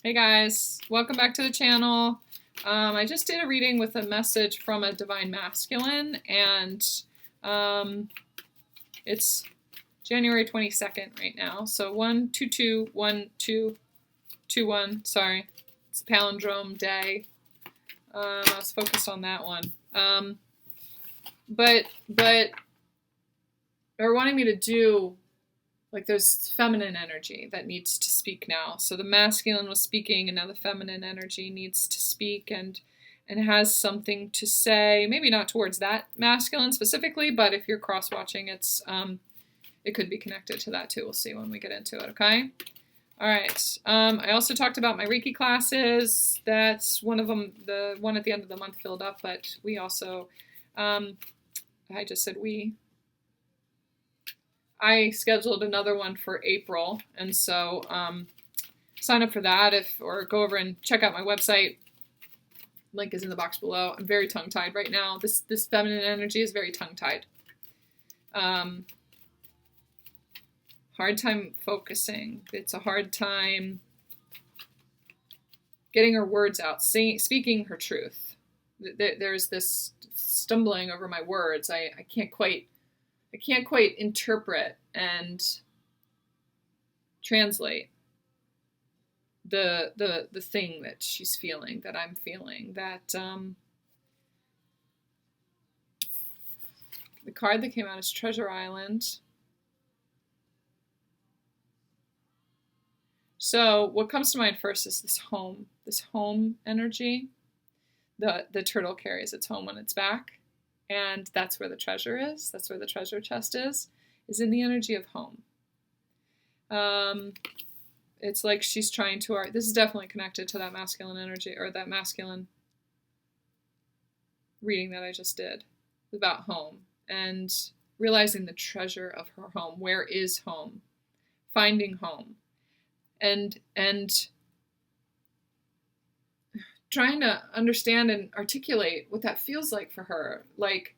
Hey guys, welcome back to the channel. I just did a reading with a message from a divine masculine, and it's January 22nd right now. So 1221221. Sorry, it's palindrome day. I was focused on that one. But they're wanting me to do, like, there's feminine energy that needs to speak now. So the masculine was speaking, and now the feminine energy needs to speak and has something to say. Maybe not towards that masculine specifically, but if you're cross-watching, it could be connected to that too. We'll see when we get into it, okay? All right. I also talked about my Reiki classes. That's one of them. The one at the end of the month filled up, but we also, I just said we. I scheduled another one for April, and so sign up for that or go over and check out my website. Link is in the box below. I'm very tongue-tied right now. This feminine energy is very tongue-tied. Hard time focusing. It's a hard time getting her words out, speaking her truth. There's this stumbling over my words. I can't quite interpret and translate the thing that she's feeling, that I'm feeling. That the card that came out is Treasure Island. So what comes to mind first is this home energy. The turtle carries its home on its back. And that's where the treasure is. That's where the treasure chest is in the energy of home. It's like she's trying to, this is definitely connected to that masculine energy, or that masculine reading that I just did about home, and realizing the treasure of her home. Where is home? Finding home. And trying to understand and articulate what that feels like for her, like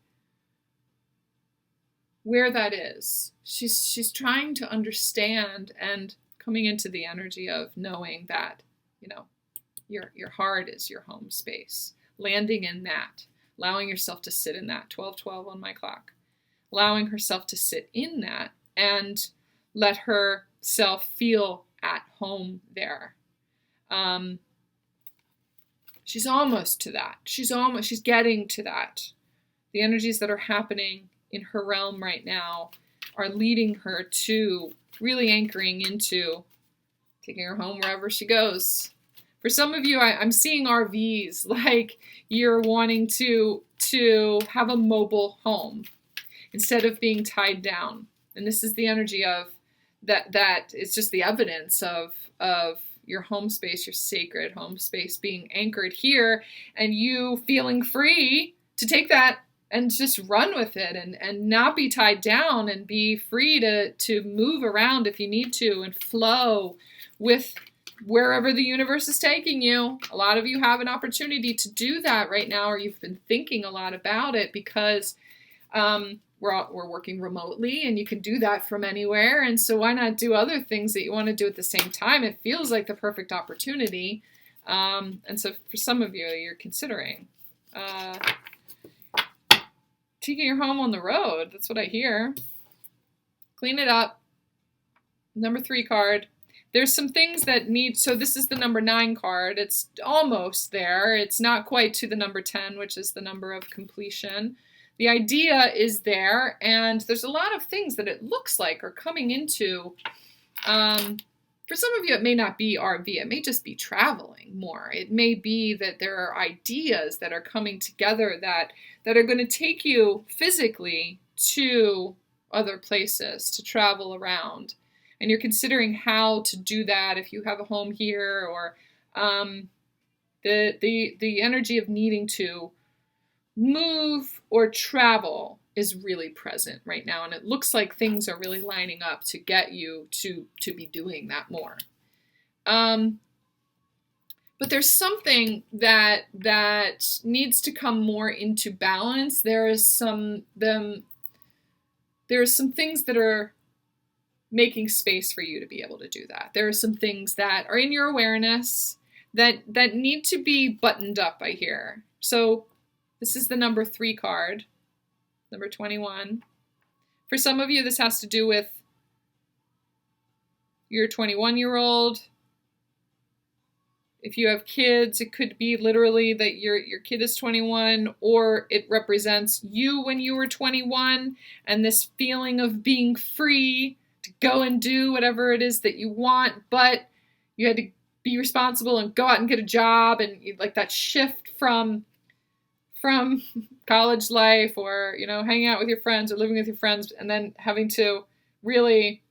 where that is. She's trying to understand, and coming into the energy of knowing that, your heart is your home space. Landing in that, allowing yourself to sit in that. 12:12 on my clock. Allowing herself to sit in that and let herself feel at home there. She's almost to that. She's getting to that. The energies that are happening in her realm right now are leading her to really anchoring into taking her home wherever she goes. For some of you, I'm seeing RVs, like you're wanting to have a mobile home instead of being tied down. And this is the energy of that it's just the evidence of your home space, your sacred home space being anchored here, and you feeling free to take that and just run with it, and not be tied down, and be free to move around if you need to, and flow with wherever the universe is taking you. A lot of you have an opportunity to do that right now, or you've been thinking a lot about it, because we're working remotely, and you can do that from anywhere. And so why not do other things that you want to do at the same time? It feels like the perfect opportunity. And so for some of you, you're considering taking your home on the road. That's what I hear. Clean it up. Number 3 card. There's some things that need, so this is the number 9 card. It's almost there. It's not quite to the number 10, which is the number of completion. The idea is there, and there's a lot of things that it looks like are coming into. For some of you, it may not be RV. It may just be traveling more. It may be that there are ideas that are coming together that are going to take you physically to other places to travel around. And you're considering how to do that, if you have a home here, or the energy of needing to move or travel is really present right now, and it looks like things are really lining up to get you to be doing that more. But there's something that needs to come more into balance. There are some things that are making space for you to be able to do that. There are some things that are in your awareness that need to be buttoned up, I hear. So this is the number 3 card, number 21. For some of you, this has to do with your 21-year-old. If you have kids, it could be literally that your kid is 21, or it represents you when you were 21 and this feeling of being free to go and do whatever it is that you want, but you had to be responsible and go out and get a job, and like that shift from college life, or hanging out with your friends or living with your friends, and then having to really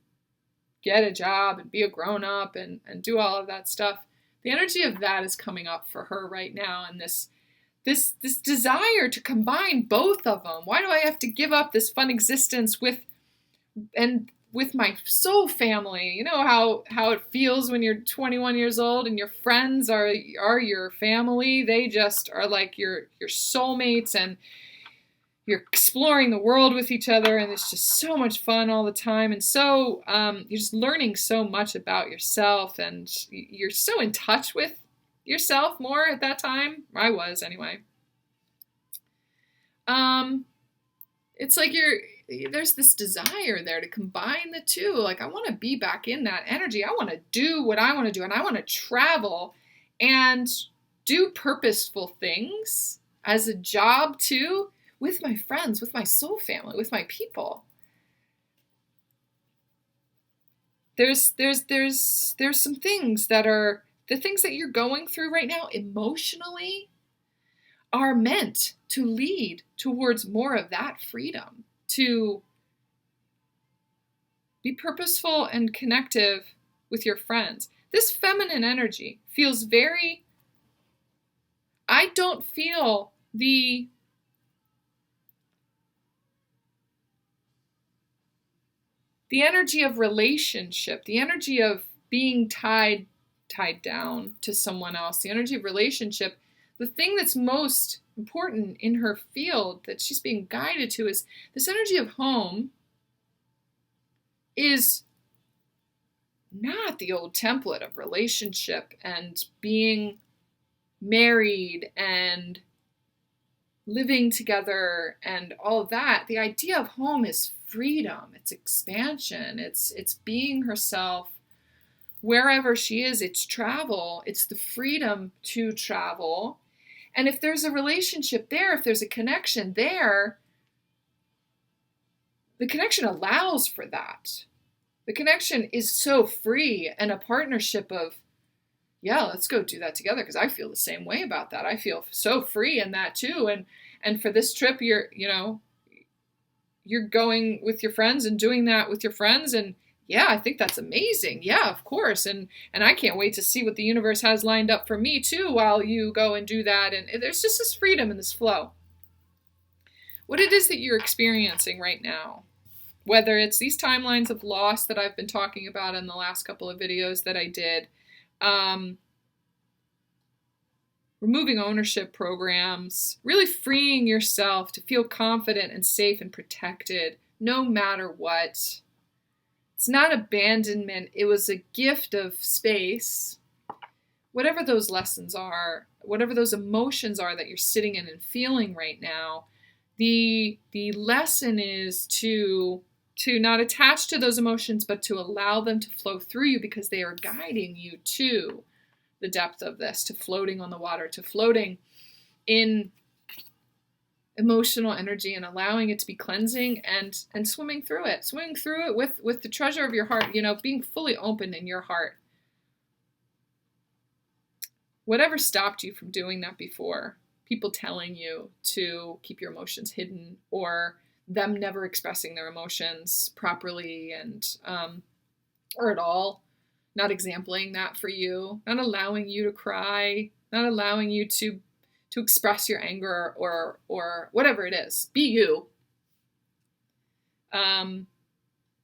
get a job and be a grown-up and do all of that stuff. The energy of that is coming up for her right now, and this desire to combine both of them. Why do I have to give up this fun existence with my soul family? You know how it feels when you're 21 years old and your friends are your family. They just are like your soulmates, and you're exploring the world with each other, and it's just so much fun all the time. And so you're just learning so much about yourself, and you're so in touch with yourself more at that time. I was, anyway. It's like there's this desire there to combine the two. Like, I want to be back in that energy. I want to do what I want to do, and I want to travel and do purposeful things as a job too, with my friends, with my soul family, with my people. There's some things that are the things that you're going through right now emotionally are meant to lead towards more of that freedom, to be purposeful and connective with your friends. This feminine energy feels I don't feel the energy of relationship, the energy of being tied down to someone else, the energy of relationship. The thing that's most important in her field that she's being guided to is this energy of home is not the old template of relationship and being married and living together and all of that. The idea of home is freedom, it's expansion, it's being herself wherever she is, it's travel, it's the freedom to travel. And if there's a relationship there, if there's a connection there, the connection allows for that. The connection is so free, and a partnership of, yeah, let's go do that together, because I feel the same way about that. I feel so free in that too. And for this trip, you're going with your friends and doing that with your friends, and yeah, I think that's amazing. Yeah, of course. And I can't wait to see what the universe has lined up for me too while you go and do that. And there's just this freedom and this flow. What it is that you're experiencing right now, whether it's these timelines of loss that I've been talking about in the last couple of videos that I did, removing ownership programs, really freeing yourself to feel confident and safe and protected no matter what. It's not abandonment. It was a gift of space. Whatever those lessons are, whatever those emotions are that you're sitting in and feeling right now, the lesson is to not attach to those emotions, but to allow them to flow through you, because they are guiding you to the depth of this, to floating on the water, to floating in emotional energy and allowing it to be cleansing and swimming through it with the treasure of your heart, being fully open in your heart. Whatever stopped you from doing that before, people telling you to keep your emotions hidden, or them never expressing their emotions properly and or at all, not exempling that for you, not allowing you to cry, not allowing you to express your anger or whatever it is. Be you.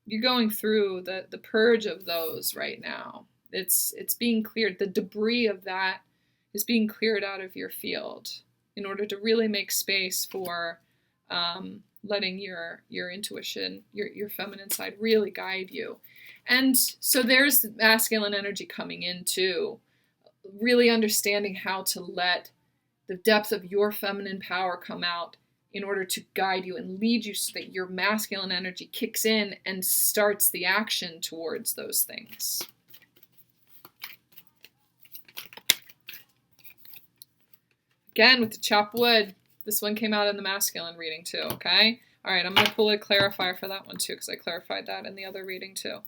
You're going through the purge of those right now. It's being cleared. The debris of that is being cleared out of your field in order to really make space for letting your intuition, your feminine side really guide you. And so there's masculine energy coming in too. Really understanding how to let the depth of your feminine power come out in order to guide you and lead you so that your masculine energy kicks in and starts the action towards those things. Again, with the chop wood, this one came out in the masculine reading too, okay? All right, I'm going to pull a clarifier for that one too, because I clarified that in the other reading too.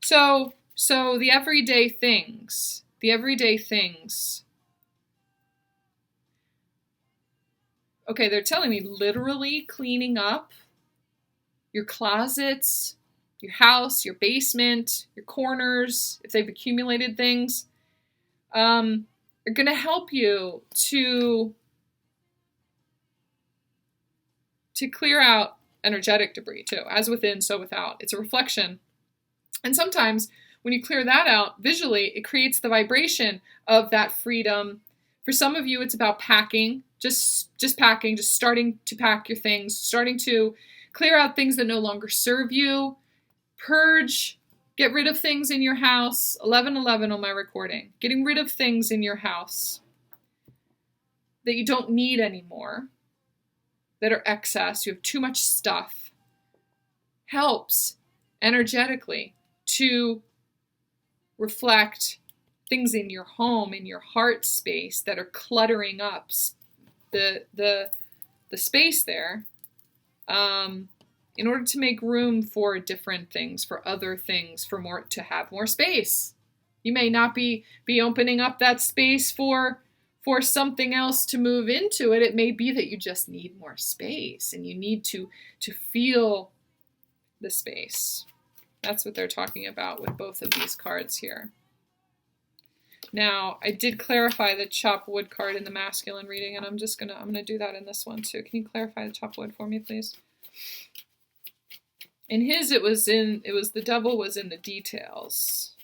So the everyday things. Okay, they're telling me literally cleaning up your closets, your house, your basement, your corners, if they've accumulated things, are going to help you to clear out energetic debris too. As within, so without. It's a reflection. And sometimes when you clear that out visually, it creates the vibration of that freedom. For some of you, it's about packing, just packing, just starting to pack your things, starting to clear out things that no longer serve you, purge, get rid of things in your house. 11:11 on my recording. Getting rid of things in your house that you don't need anymore, that are excess. You have too much stuff. Helps energetically to reflect things in your home, in your heart space that are cluttering up the space there, in order to make room for different things, for other things, to have more space. You may not be opening up that space for something else to move into it. It may be that you just need more space and you need to feel the space. That's what they're talking about with both of these cards here. Now, I did clarify the chop wood card in the masculine reading, and I'm gonna do that in this one too. Can you clarify the chop wood for me, please? In his, the devil was in the details.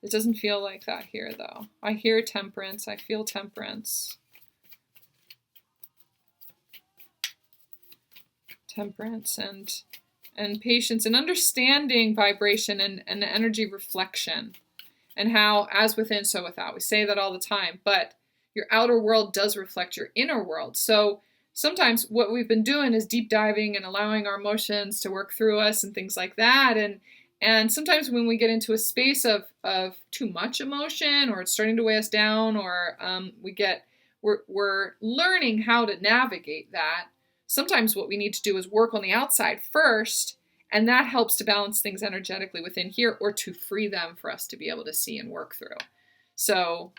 It doesn't feel like that here, though. I hear temperance. I feel temperance. Temperance and patience and understanding vibration and energy reflection, and how as within, so without. We say that all the time, but your outer world does reflect your inner world. So sometimes what we've been doing is deep diving and allowing our emotions to work through us and things like that. And sometimes when we get into a space of too much emotion, or it's starting to weigh us down, or we're learning how to navigate that. Sometimes what we need to do is work on the outside first, and that helps to balance things energetically within here, or to free them for us to be able to see and work through. So,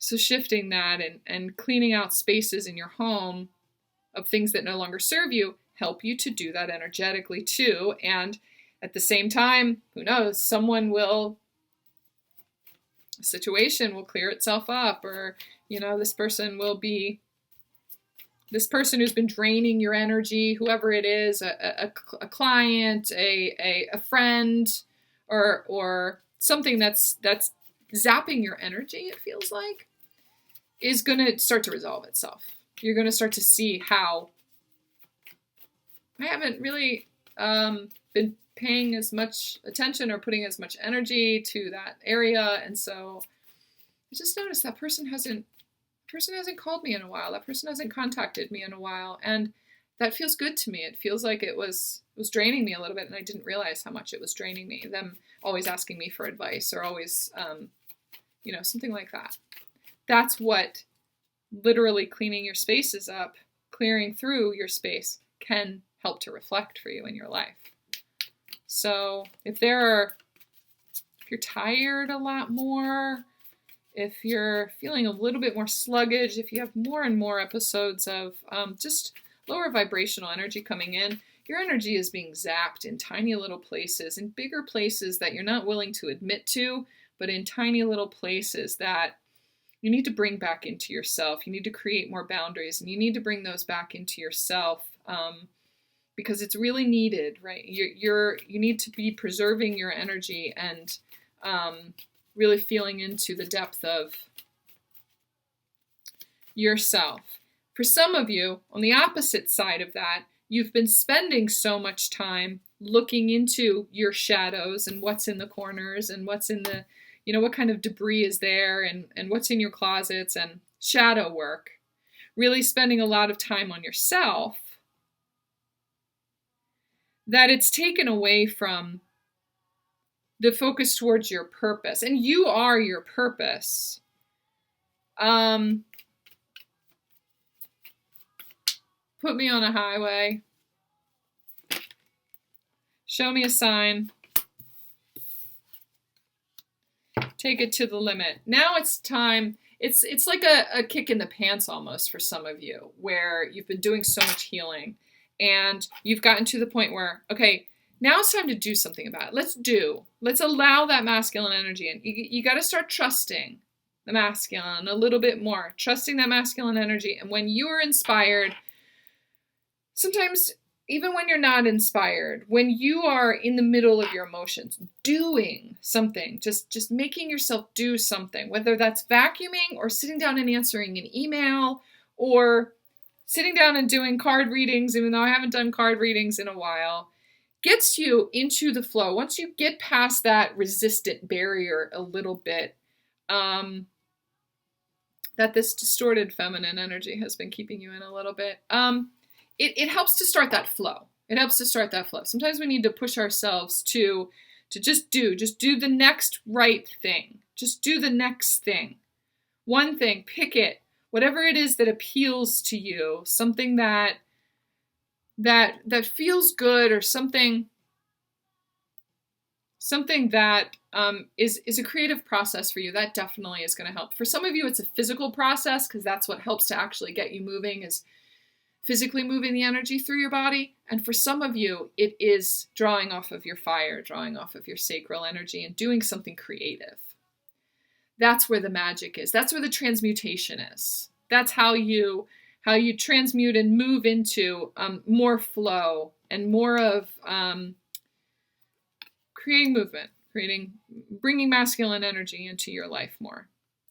so shifting that and cleaning out spaces in your home of things that no longer serve you help you to do that energetically too. And at the same time, who knows, a situation will clear itself up, or this person who's been draining your energy, whoever it is, a client, a friend, or something that's zapping your energy, it feels like, is going to start to resolve itself. You're going to start to see how I haven't really been paying as much attention or putting as much energy to that area, and so I just noticed that person hasn't called me in a while. That person hasn't contacted me in a while, and that feels good to me. It feels like it was draining me a little bit, and I didn't realize how much it was draining me. Them always asking me for advice, or always, something like that. That's what literally cleaning your spaces up, clearing through your space, can help to reflect for you in your life. So if you're tired a lot more, if you're feeling a little bit more sluggish, if you have more and more episodes of just lower vibrational energy coming in, your energy is being zapped in tiny little places, in bigger places that you're not willing to admit to, but in tiny little places that you need to bring back into yourself. You need to create more boundaries, and you need to bring those back into yourself, because it's really needed, right? You need to be preserving your energy and really feeling into the depth of yourself. For some of you, on the opposite side of that, you've been spending so much time looking into your shadows and what's in the corners and what's in the, what kind of debris is there and what's in your closets and shadow work. Really spending a lot of time on yourself, that it's taken away from the focus towards your purpose. And you are your purpose. Put me on a highway. Show me a sign. Take it to the limit. Now it's time. It's like a kick in the pants almost for some of you, where you've been doing so much healing and you've gotten to the point where, okay, now it's time to do something about it. Let's allow that masculine energy in. You got to start trusting the masculine a little bit more, trusting that masculine energy. And when you are inspired, sometimes even when you're not inspired, when you are in the middle of your emotions, doing something, just making yourself do something, whether that's vacuuming or sitting down and answering an email or sitting down and doing card readings, even though I haven't done card readings in a while, gets you into the flow. Once you get past that resistant barrier a little bit, that this distorted feminine energy has been keeping you in a little bit, it helps to start that flow. It helps to start that flow. Sometimes we need to push ourselves to just do the next right thing. Just do the next thing. One thing, pick it. Whatever it is that appeals to you, something that feels good, or something that is a creative process for you, that definitely is going to help. For some of you, it's a physical process, because that's what helps to actually get you moving, is physically moving the energy through your body. And for some of you, it is drawing off of your fire, drawing off of your sacral energy, and doing something creative. That's where the magic is. That's where the transmutation is. That's how you transmute and move into more flow and more of creating movement, bringing masculine energy into your life more,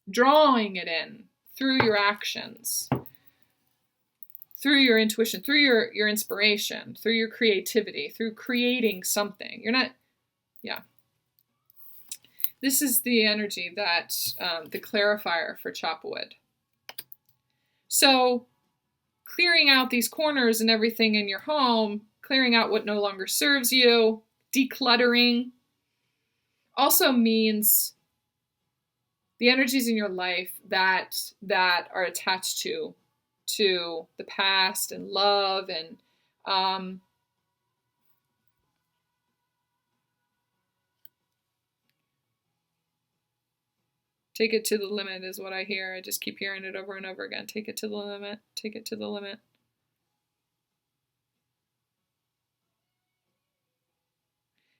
drawing it in through your actions, through your intuition, through your inspiration, through your creativity, through creating something. This is the energy that the clarifier for Chopwood. So clearing out these corners and everything in your home, clearing out what no longer serves you, decluttering, also means the energies in your life that are attached to the past and love and take it to the limit is what I hear. I just keep hearing it over and over again. Take it to the limit. Take it to the limit.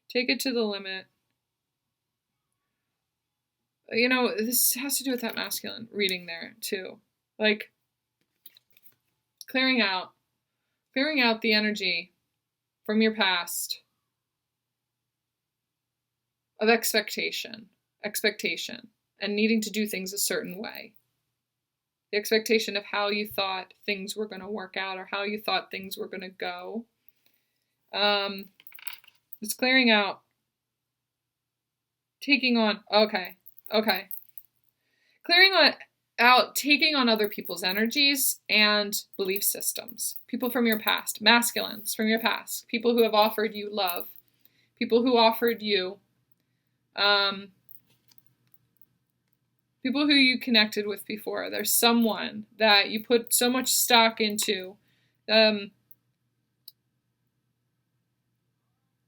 Take it to the limit. This has to do with that masculine reading there too. Like clearing out the energy from your past of expectation, and needing to do things a certain way. The expectation of how you thought things were going to work out, or how you thought things were going to go. It's clearing out, taking on, clearing out, taking on other people's energies and belief systems. People from your past, masculines from your past, people who have offered you love, people who offered you, people who you connected with before. There's someone that you put so much stock into.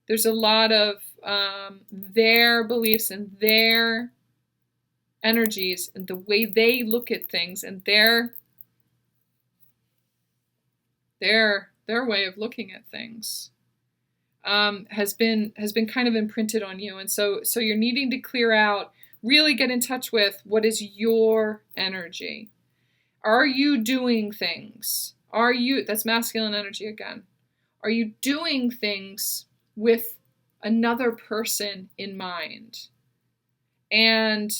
There's a lot of their beliefs and their energies and the way they look at things and their way of looking at things has been kind of imprinted on you. And so you're needing to clear out, really get in touch with what is your energy. Are you doing things? That's masculine energy again. Are you doing things with another person in mind? And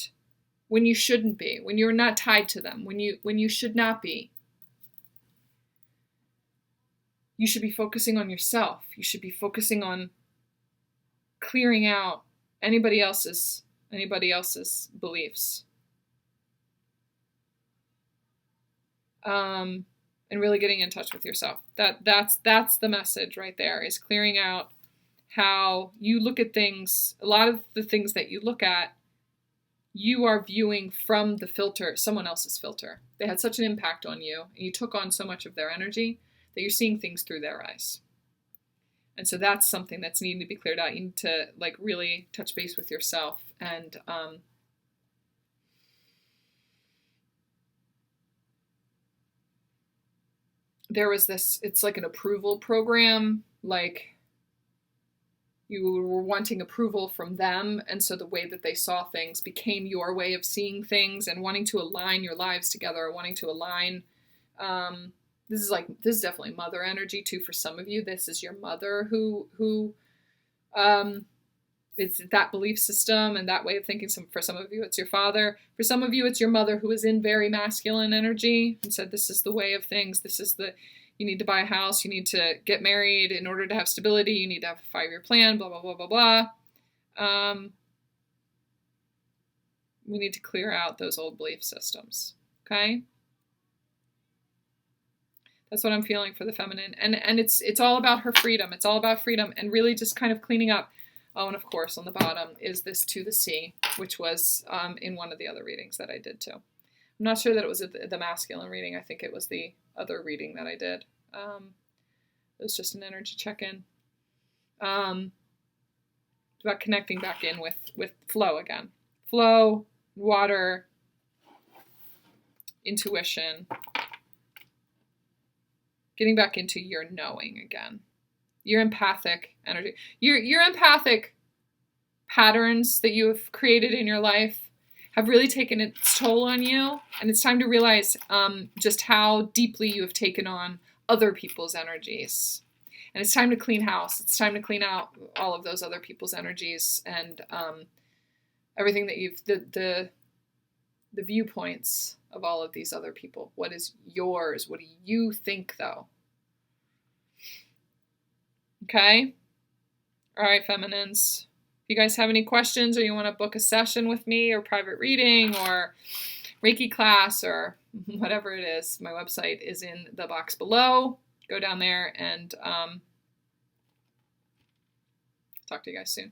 when you shouldn't be, when you're not tied to them, when you should not be. you should be focusing on yourself. You should be focusing on clearing out anybody else's beliefs. And really getting in touch with yourself. That's the message right there, is clearing out how you look at things. A lot of the things that you look at, you are viewing from the filter, someone else's filter. They had such an impact on you, and you took on so much of their energy that you're seeing things through their eyes. And so that's something that's needing to be cleared out. You need to like really touch base with yourself and there was this, it's like an approval program, like you were wanting approval from them, and so the way that they saw things became your way of seeing things and wanting to align your lives together, wanting to align. This is definitely mother energy too for some of you. This is your mother who it's that belief system and that way of thinking. For some of you, it's your father. For some of you, it's your mother who is in very masculine energy and said, this is the way of things. You need to buy a house. You need to get married in order to have stability. You need to have a 5-year plan, blah, blah, blah, blah, blah. We need to clear out those old belief systems. Okay? That's what I'm feeling for the feminine. And it's all about her freedom. It's all about freedom and really just kind of cleaning up. Oh, and of course, on the bottom is this to the sea, which was in one of the other readings that I did too. I'm not sure that it was the masculine reading. I think it was the other reading that I did. It was just an energy check-in. About connecting back in with flow again. Flow, water, intuition. Getting back into your knowing again. Your empathic energy. Your empathic patterns that you have created in your life have really taken its toll on you. And it's time to realize just how deeply you have taken on other people's energies. And it's time to clean house. It's time to clean out all of those other people's energies and everything that the viewpoints of all of these other people. What is yours? What do you think, though? Okay? All right, feminines. If you guys have any questions or you want to book a session with me or private reading or Reiki class or whatever it is, my website is in the box below. Go down there and talk to you guys soon.